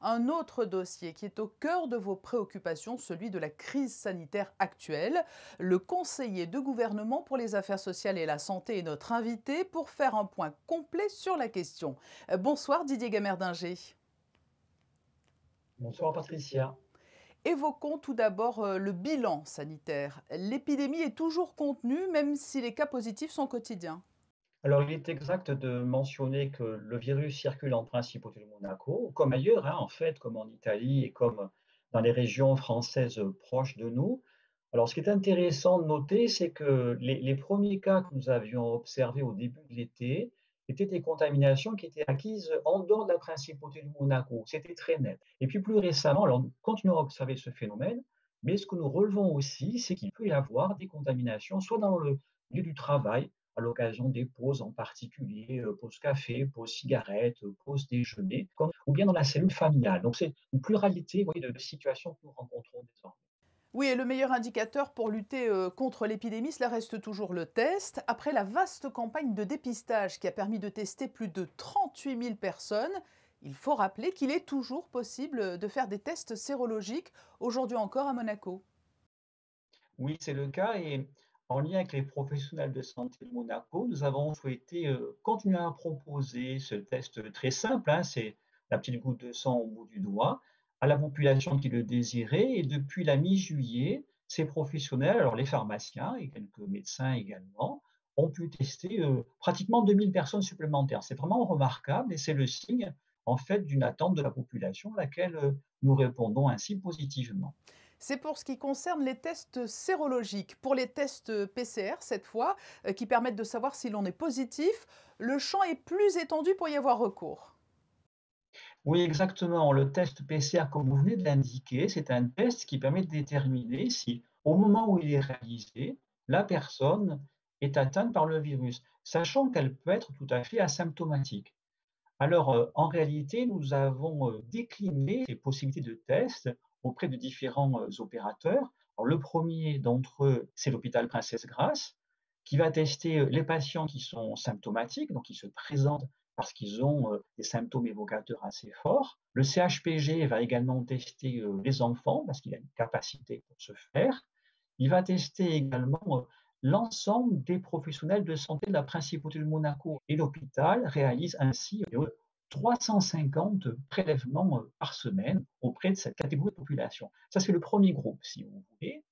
un autre dossier qui est au cœur de vos préoccupations, celui de la crise sanitaire actuelle. Le conseiller de gouvernement pour les affaires sociales et la santé est notre invité pour faire un point complet sur la question. Bonsoir Didier Gamerdinger. Bonsoir Patricia. Évoquons tout d'abord le bilan sanitaire. L'épidémie est toujours contenue, même si les cas positifs sont quotidiens. Alors, il est exact de mentionner que le virus circule en principauté de Monaco, comme ailleurs, hein, en fait, comme en Italie et comme dans les régions françaises proches de nous. Alors, ce qui est intéressant de noter, c'est que les premiers cas que nous avions observés au début de l'été étaient des contaminations qui étaient acquises en dehors de la principauté de Monaco. C'était très net. Et puis plus récemment, alors nous continuons à observer ce phénomène, mais ce que nous relevons aussi, c'est qu'il peut y avoir des contaminations, soit dans le milieu du travail, à l'occasion des pauses en particulier, pause café, pause cigarette, pause déjeuner, ou bien dans la cellule familiale. Donc c'est une pluralité, vous voyez, de situations que nous rencontrons désormais. Oui, et le meilleur indicateur pour lutter contre l'épidémie, cela reste toujours le test. Après la vaste campagne de dépistage qui a permis de tester plus de 38 000 personnes, il faut rappeler qu'il est toujours possible de faire des tests sérologiques, aujourd'hui encore à Monaco. Oui, c'est le cas et en lien avec les professionnels de santé de Monaco, nous avons souhaité continuer à proposer ce test très simple, hein, c'est la petite goutte de sang au bout du doigt, à la population qui le désirait. Et depuis la mi-juillet, ces professionnels, alors les pharmaciens et quelques médecins également, ont pu tester pratiquement 2000 personnes supplémentaires. C'est vraiment remarquable et c'est le signe en fait d'une attente de la population à laquelle nous répondons ainsi positivement. C'est pour ce qui concerne les tests sérologiques. Pour les tests PCR, cette fois, qui permettent de savoir si l'on est positif, le champ est plus étendu pour y avoir recours. Oui, exactement. Le test PCR, comme vous venez de l'indiquer, c'est un test qui permet de déterminer si, au moment où il est réalisé, la personne est atteinte par le virus, sachant qu'elle peut être tout à fait asymptomatique. Alors, en réalité, nous avons décliné ces possibilités de test auprès de différents opérateurs. Alors, le premier d'entre eux, c'est l'hôpital Princesse Grasse, qui va tester les patients qui sont symptomatiques, donc qui se présentent parce qu'ils ont des symptômes évocateurs assez forts. Le CHPG va également tester les enfants parce qu'il a une capacité pour ce faire. Il va tester également l'ensemble des professionnels de santé de la principauté de Monaco. Et l'hôpital réalise ainsi 350 prélèvements par semaine auprès de cette catégorie de population. Ça, c'est le premier groupe, si vous voulez.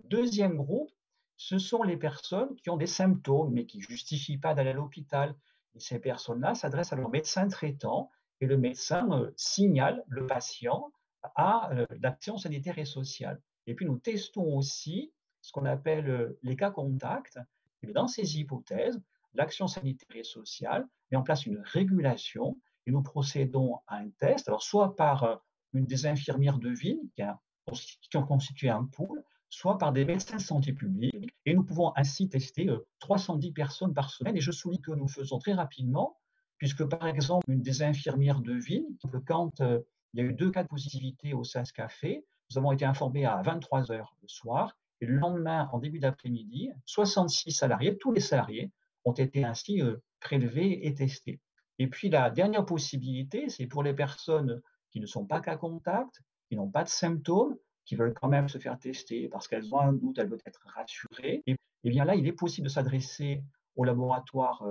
Deuxième groupe, ce sont les personnes qui ont des symptômes, mais qui ne justifient pas d'aller à l'hôpital. Et ces personnes-là s'adressent à leur médecin traitant et le médecin signale le patient à l'action sanitaire et sociale. Et puis, nous testons aussi ce qu'on appelle les cas contacts. Et dans ces hypothèses, l'action sanitaire et sociale met en place une régulation et nous procédons à un test, alors soit par une des infirmières de ville qui ont constitué un pool, soit par des médecins de santé publique. Et nous pouvons ainsi tester 310 personnes par semaine. Et je souligne que nous le faisons très rapidement, puisque par exemple, une des infirmières de ville, quand il y a eu 2 cas de positivité au SAS Café, nous avons été informés à 23 heures le soir. Et le lendemain, en début d'après-midi, 66 salariés, tous les salariés, ont été ainsi prélevés et testés. Et puis la dernière possibilité, c'est pour les personnes qui ne sont pas cas contact, qui n'ont pas de symptômes, qui veulent quand même se faire tester parce qu'elles ont un doute, elles veulent être rassurées. Et bien là, il est possible de s'adresser au laboratoire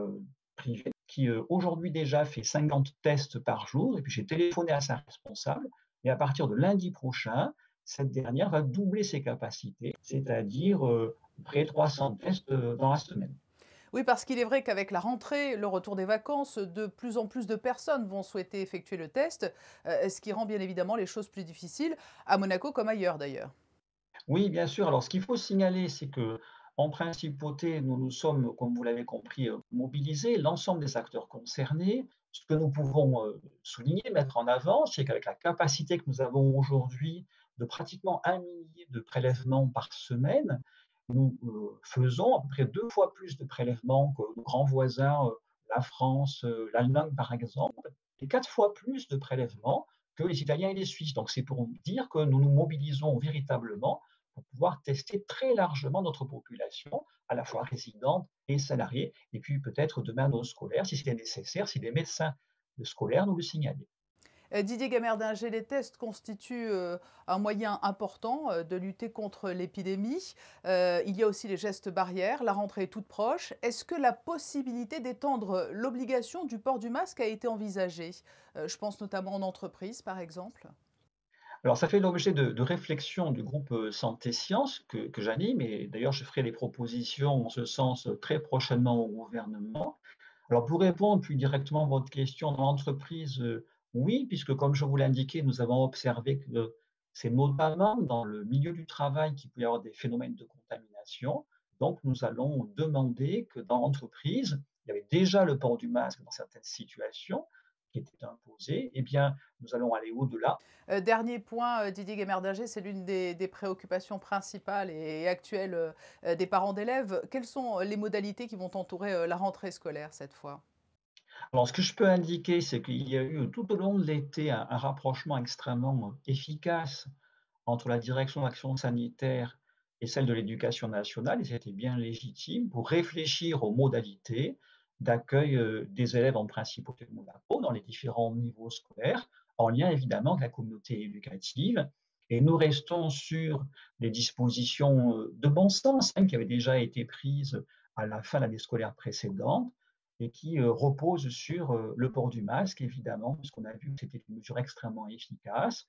privé qui aujourd'hui déjà fait 50 tests par jour. Et puis j'ai téléphoné à sa responsable. Et à partir de lundi prochain, cette dernière va doubler ses capacités, c'est-à-dire près de 300 tests dans la semaine. Oui, parce qu'il est vrai qu'avec la rentrée, le retour des vacances, de plus en plus de personnes vont souhaiter effectuer le test, ce qui rend bien évidemment les choses plus difficiles, à Monaco comme ailleurs d'ailleurs. Oui, bien sûr. Alors, ce qu'il faut signaler, c'est que en principauté, nous nous sommes, comme vous l'avez compris, mobilisés, l'ensemble des acteurs concernés. Ce que nous pouvons souligner, mettre en avant, c'est qu'avec la capacité que nous avons aujourd'hui de pratiquement 1 millier de prélèvements par semaine, nous faisons à peu près 2 fois plus de prélèvements que nos grands voisins, la France, l'Allemagne par exemple, et 4 fois plus de prélèvements que les Italiens et les Suisses. Donc c'est pour dire que nous nous mobilisons véritablement pour pouvoir tester très largement notre population, à la fois résidente et salariée, et puis peut-être demain nos scolaires, si c'était nécessaire, si les médecins scolaires nous le signalaient. Didier Gamerdinger, les tests constituent un moyen important de lutter contre l'épidémie. Il y a aussi les gestes barrières, la rentrée est toute proche. Est-ce que la possibilité d'étendre l'obligation du port du masque a été envisagée? Je pense notamment en entreprise, par exemple. Alors ça fait l'objet de réflexions du groupe, Santé Sciences que j'anime et d'ailleurs je ferai des propositions en ce sens, très prochainement au gouvernement. Alors pour répondre plus directement à votre question, dans l'entreprise, oui, puisque comme je vous l'indiquais, nous avons observé que c'est notamment dans le milieu du travail qu'il peut y avoir des phénomènes de contamination. Donc nous allons demander que dans l'entreprise, il y avait déjà le port du masque dans certaines situations qui étaient imposées, eh bien, nous allons aller au-delà. Dernier point, Didier Gamerdinger, c'est l'une des préoccupations principales et actuelles des parents d'élèves. Quelles sont les modalités qui vont entourer la rentrée scolaire cette fois? Alors, ce que je peux indiquer, c'est qu'il y a eu tout au long de l'été un rapprochement extrêmement efficace entre la direction d'action sanitaire et celle de l'éducation nationale, et c'était bien légitime pour réfléchir aux modalités d'accueil des élèves en principauté de Monaco dans les différents niveaux scolaires, en lien évidemment avec la communauté éducative. Et nous restons sur des dispositions de bon sens qui avaient déjà été prises à la fin de l'année scolaire précédente et qui reposent sur le port du masque, évidemment, puisqu'on a vu que c'était une mesure extrêmement efficace,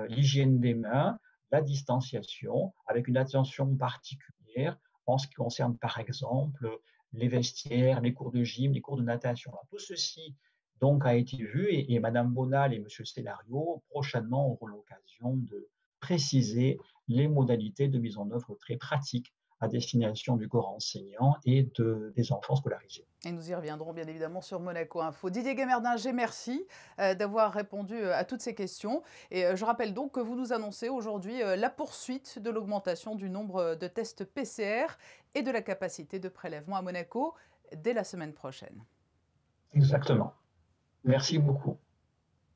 l'hygiène des mains, la distanciation, avec une attention particulière en ce qui concerne, par exemple, les vestiaires, les cours de gym, les cours de natation. Alors, tout ceci donc a été vu et Madame Bonal et Monsieur Célario prochainement auront l'occasion de préciser les modalités de mise en œuvre très pratiques à destination du corps enseignant et des enfants scolarisés. Et nous y reviendrons bien évidemment sur Monaco Info. Didier Gamerdinger, merci d'avoir répondu à toutes ces questions. Et je rappelle donc que vous nous annoncez aujourd'hui la poursuite de l'augmentation du nombre de tests PCR et de la capacité de prélèvement à Monaco dès la semaine prochaine. Exactement. Merci beaucoup.